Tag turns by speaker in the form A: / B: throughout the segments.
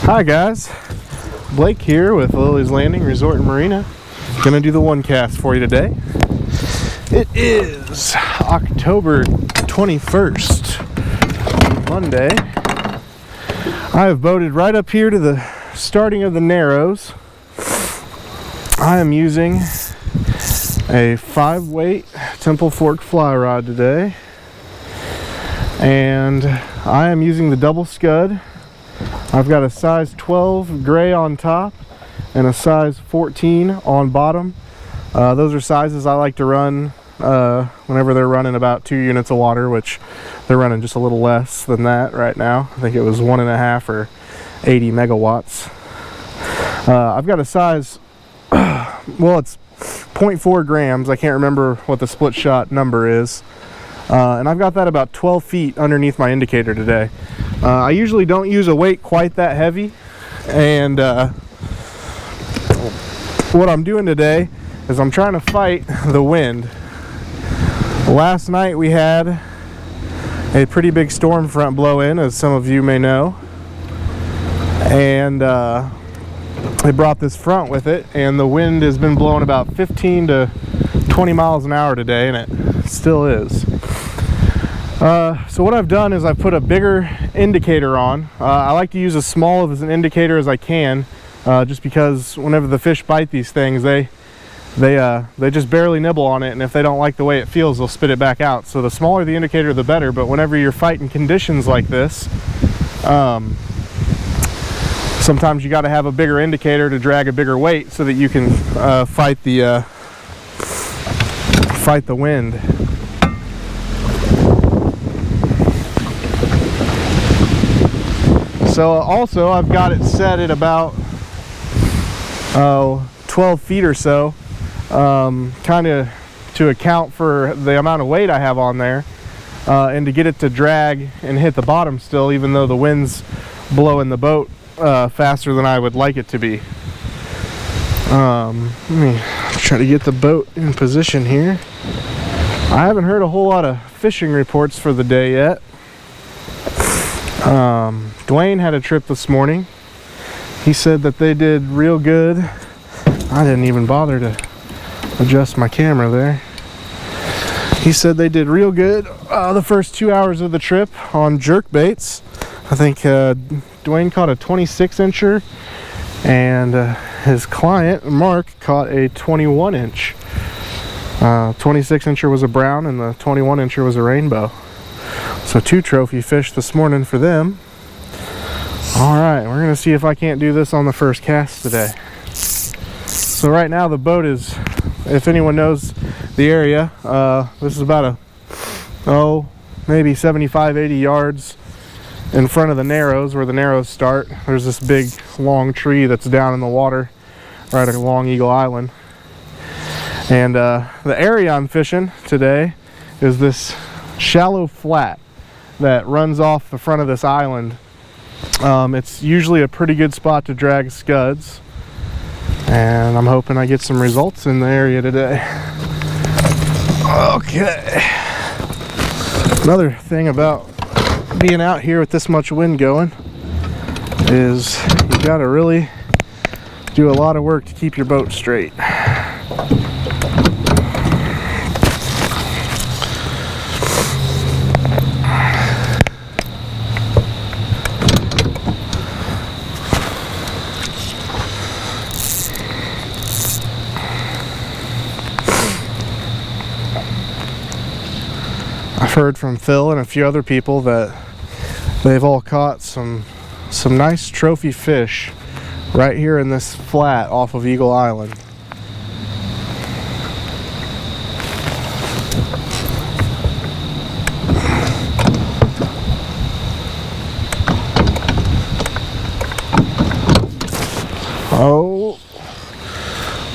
A: Hi guys, Blake here with Lilley's Landing Resort and Marina. Gonna do the one cast for you today. It is October 21st, Monday. I have boated right up here to the starting of the Narrows. I am using a 5-weight Temple Fork fly rod today, and I am using the double scud. I've got a size 12 gray on top and a size 14 on bottom. Those are sizes I like to run whenever they're running about 2 units of water, which they're running just a little less than that right now. I think it was 1.5 or 80 megawatts. I've got a size, well, it's 0.4 grams. I can't remember what the split shot number is. And I've got that about 12 feet underneath my indicator today. I usually don't use a weight quite that heavy, and what I'm doing today is I'm trying to fight the wind. Last night we had a pretty big storm front blow in, as some of you may know, and it brought this front with it, and the wind has been blowing about 15 to 20 miles an hour today, and it still is. So what I've done is I've put a bigger indicator on. I like to use as small of an indicator as I can, just because whenever the fish bite these things, they just barely nibble on it, and if they don't like the way it feels, they'll spit it back out. So the smaller the indicator, the better. But whenever you're fighting conditions like this, sometimes you got to have a bigger indicator to drag a bigger weight so that you can fight the wind. So also I've got it set at about 12 feet or so, kind of to account for the amount of weight I have on there, and to get it to drag and hit the bottom still, even though the wind's blowing the boat faster than I would like it to be. Let me try to get the boat in position here. I haven't heard a whole lot of fishing reports for the day yet. Dwayne had a trip this morning. He said that they did real good. I didn't even bother to adjust my camera there. He said they did real good the first 2 hours of the trip on jerk baits. I think Dwayne caught a 26-incher, and his client Mark caught a 21-inch. 26-incher was a brown, and the 21-incher was a rainbow. So 2 trophy fish this morning for them. Alright, we're going to see if I can't do this on the first cast today. So right now the boat is, if anyone knows the area, this is about maybe 75-80 yards in front of the Narrows, where the Narrows start. There's this big long tree that's down in the water right along Eagle Island. And the area I'm fishing today is this shallow flat that runs off the front of this island. It's usually a pretty good spot to drag scuds, and I'm hoping I get some results in the area today. Okay. Another thing about being out here with this much wind going is you got to really do a lot of work to keep your boat straight. I've heard from Phil and a few other people that they've all caught some nice trophy fish right here in this flat off of Eagle Island. Oh,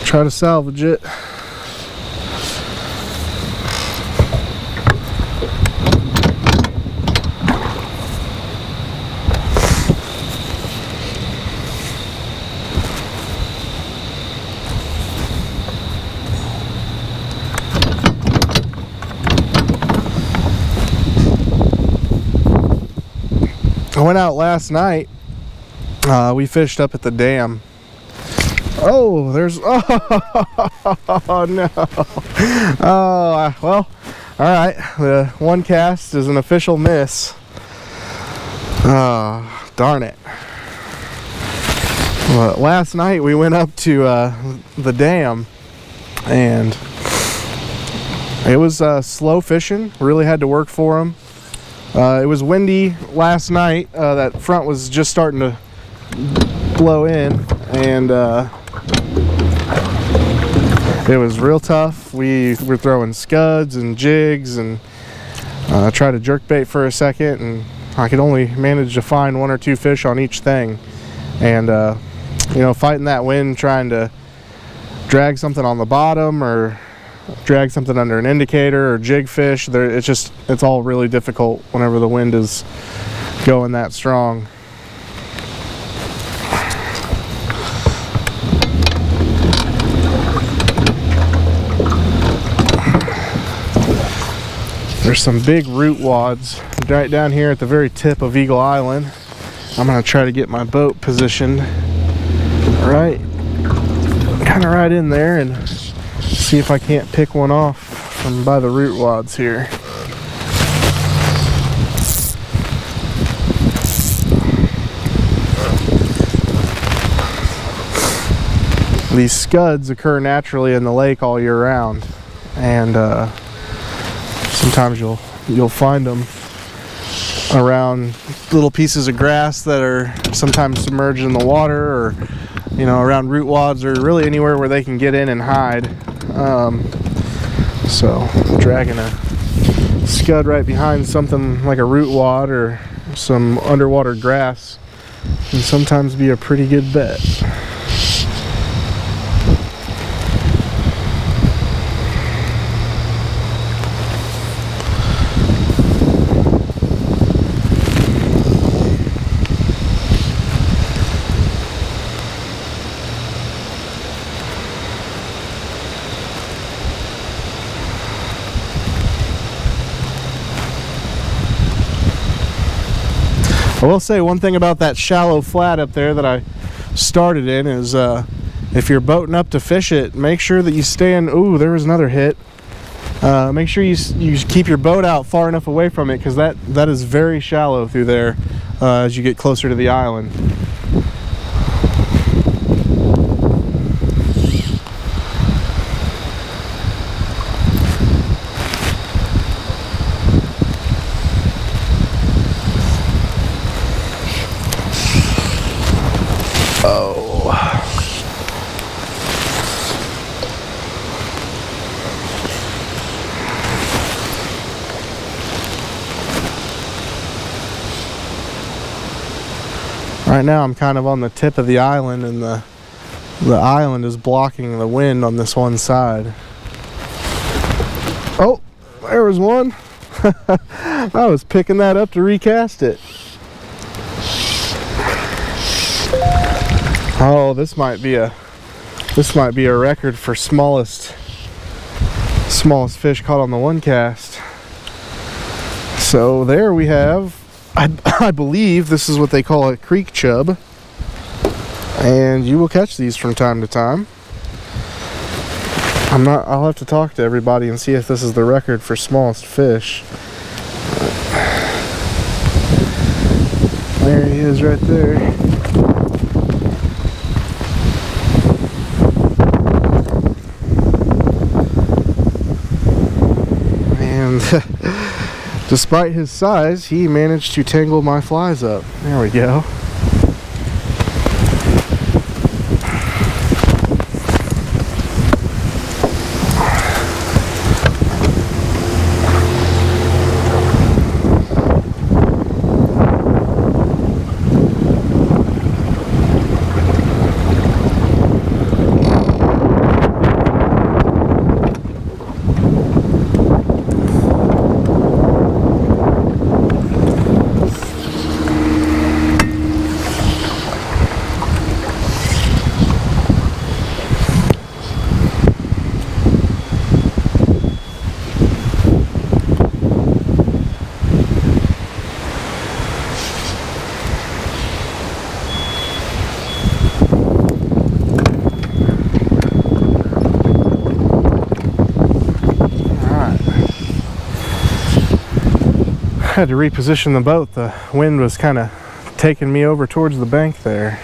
A: try to salvage it. I went out last night We fished up at the dam. Oh, there's, oh no. Oh, well, all right. The one cast is an official miss. Darn it. Well, last night we went up to the dam, and it was slow fishing. Really had to work for them. It was windy last night. That front was just starting to blow in, and it was real tough. We were throwing scuds and jigs and tried to jerk bait for a second, and I could only manage to find 1 or 2 fish on each thing. And you know, fighting that wind, trying to drag something on the bottom or drag something under an indicator or jig fish, it's all really difficult whenever the wind is going that strong. There's some big root wads right down here at the very tip of Eagle Island. I'm gonna try to get my boat positioned right, kind of right in there, and see if I can't pick one off from by the root wads here. These scuds occur naturally in the lake all year round, and sometimes you'll find them around little pieces of grass that are sometimes submerged in the water, or you know, around root wads, or really anywhere where they can get in and hide. So dragging a scud right behind something like a root wad or some underwater grass can sometimes be a pretty good bet. I will say one thing about that shallow flat up there that I started in is if you're boating up to fish it, make sure that you stay in. Ooh, there was another hit. Make sure you keep your boat out far enough away from it, because that is very shallow through there as you get closer to the island. Right now I'm kind of on the tip of the island, and the island is blocking the wind on this one side. Oh, there was one. I was picking that up to recast it. Oh, this might be a record for smallest fish caught on the one cast. So there we have, I believe this is what they call a creek chub, and you will catch these from time to time. I'll have to talk to everybody and see if this is the record for smallest fish. There he is right there. And despite his size, he managed to tangle my flies up. There we go. had to reposition the boat. The wind was kind of taking me over towards the bank there.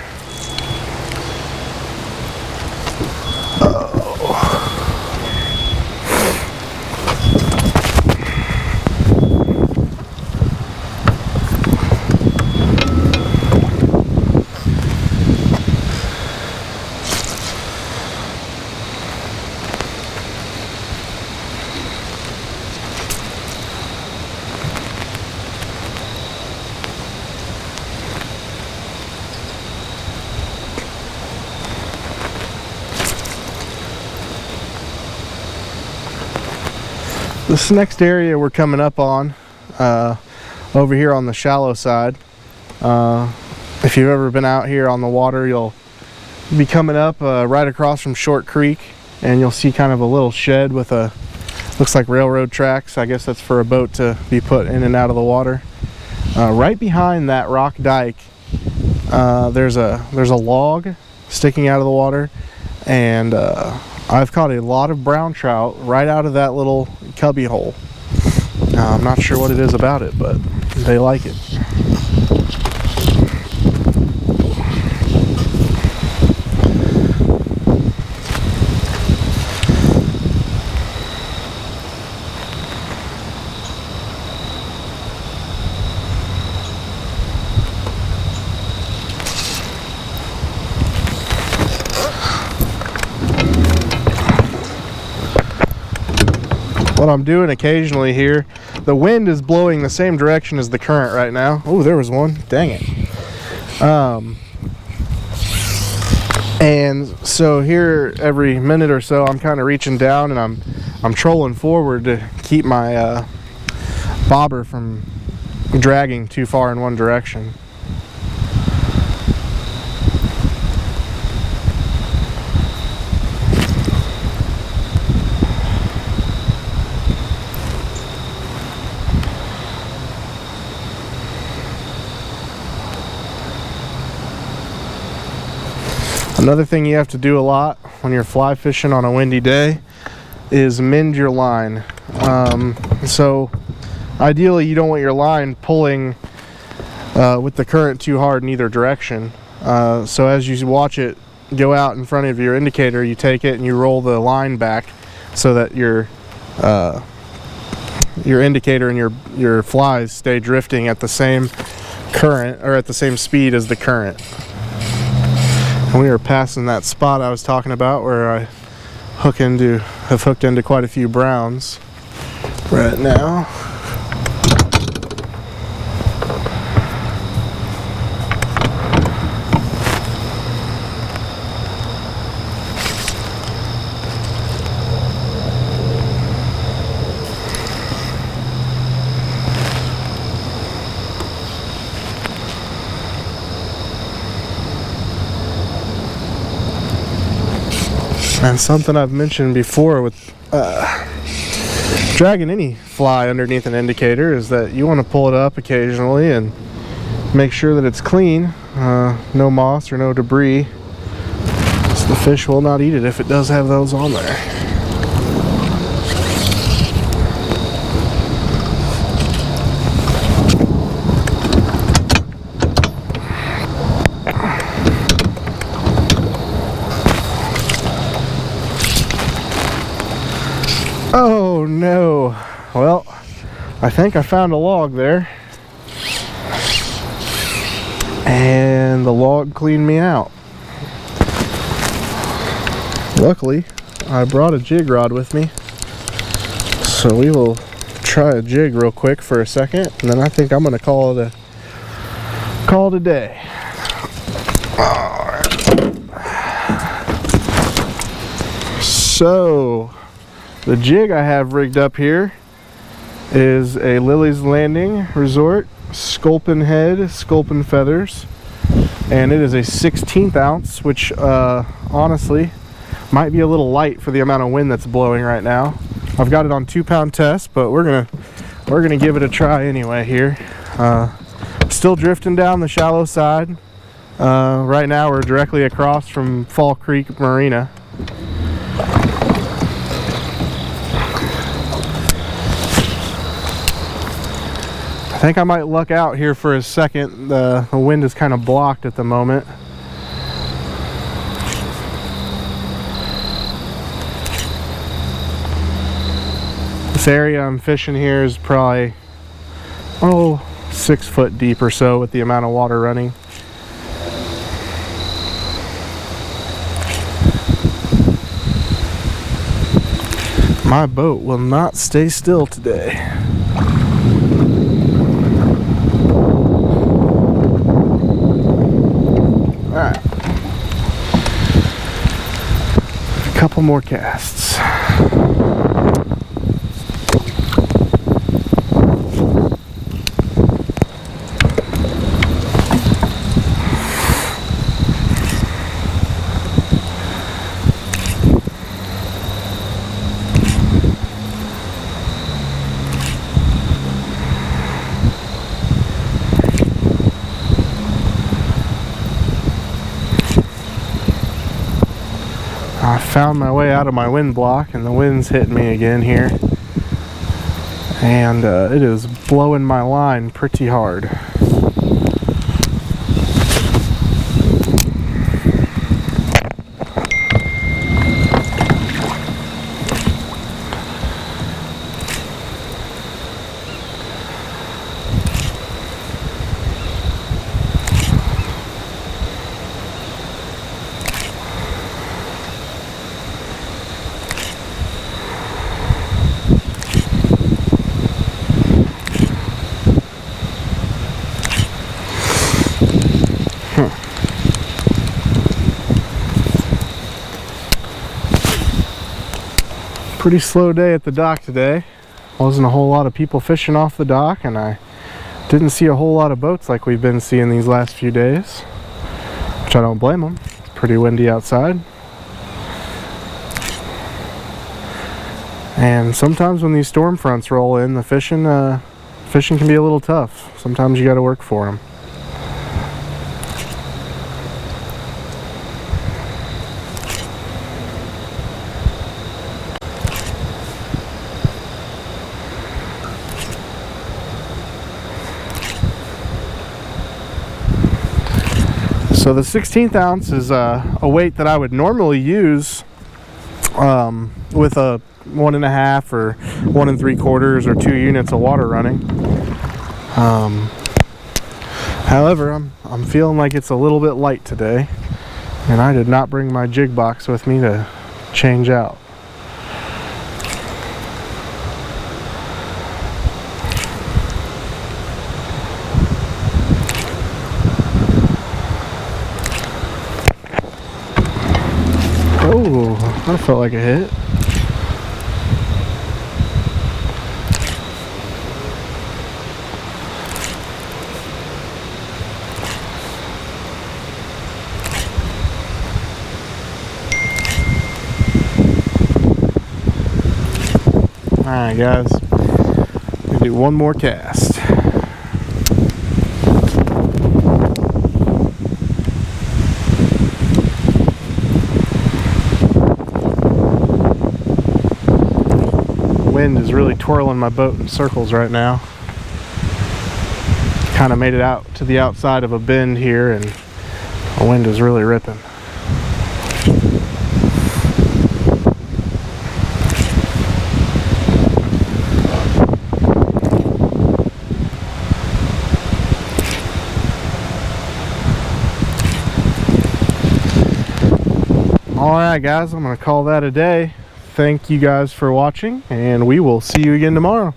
A: This next area we're coming up on, over here on the shallow side, if you've ever been out here on the water, you'll be coming up right across from Short Creek, and you'll see kind of a little shed with a, looks like railroad tracks. I guess that's for a boat to be put in and out of the water. Right behind that rock dike, there's a log sticking out of the water, and I've caught a lot of brown trout right out of that little cubby hole. I'm not sure what it is about it, but they like it. What I'm doing occasionally here, the wind is blowing the same direction as the current right now. Oh, there was one. Dang it. And so here every minute or so I'm kind of reaching down and I'm trolling forward to keep my bobber from dragging too far in one direction. Another thing you have to do a lot when you're fly fishing on a windy day is mend your line. So ideally you don't want your line pulling with the current too hard in either direction. So as you watch it go out in front of your indicator, you take it and you roll the line back so that your indicator and your flies stay drifting at the same current, or at the same speed as the current. We are passing that spot I was talking about where I have hooked into quite a few browns right now. And something I've mentioned before with dragging any fly underneath an indicator is that you want to pull it up occasionally and make sure that it's clean, no moss or no debris, so the fish will not eat it if it does have those on there. Oh no. Well, I think I found a log there. And the log cleaned me out. Luckily, I brought a jig rod with me. So we will try a jig real quick for a second, and then I think I'm gonna call it a day. Alright. So the jig I have rigged up here is a Lilley's Landing Resort sculpin head, sculpin feathers, and it is a 16th ounce, which honestly might be a little light for the amount of wind that's blowing right now. I've got it on 2-pound test, but we're gonna give it a try anyway here. Still drifting down the shallow side. Right now we're directly across from Fall Creek Marina. I think I might luck out here for a second. The wind is kind of blocked at the moment. This area I'm fishing here is probably 6 foot deep or so with the amount of water running. My boat will not stay still today. Alright. A couple more casts. I found my way out of my wind block and the wind's hitting me again here, and it is blowing my line pretty hard. Pretty slow day at the dock today. Wasn't a whole lot of people fishing off the dock, and I didn't see a whole lot of boats like we've been seeing these last few days, which I don't blame them. It's pretty windy outside, and sometimes when these storm fronts roll in, the fishing can be a little tough. Sometimes you got to work for them. So the 16th ounce is a weight that I would normally use with a 1.5 or 1 3/4 or 2 units of water running. However, I'm feeling like it's a little bit light today, and I did not bring my jig box with me to change out. Oh, that felt like a hit. Alright guys, we do one more cast. Wind is really twirling my boat in circles right now. Kind of made it out to the outside of a bend here, and the wind is really ripping. Alright guys, I'm going to call that a day. Thank you guys for watching, and we will see you again tomorrow.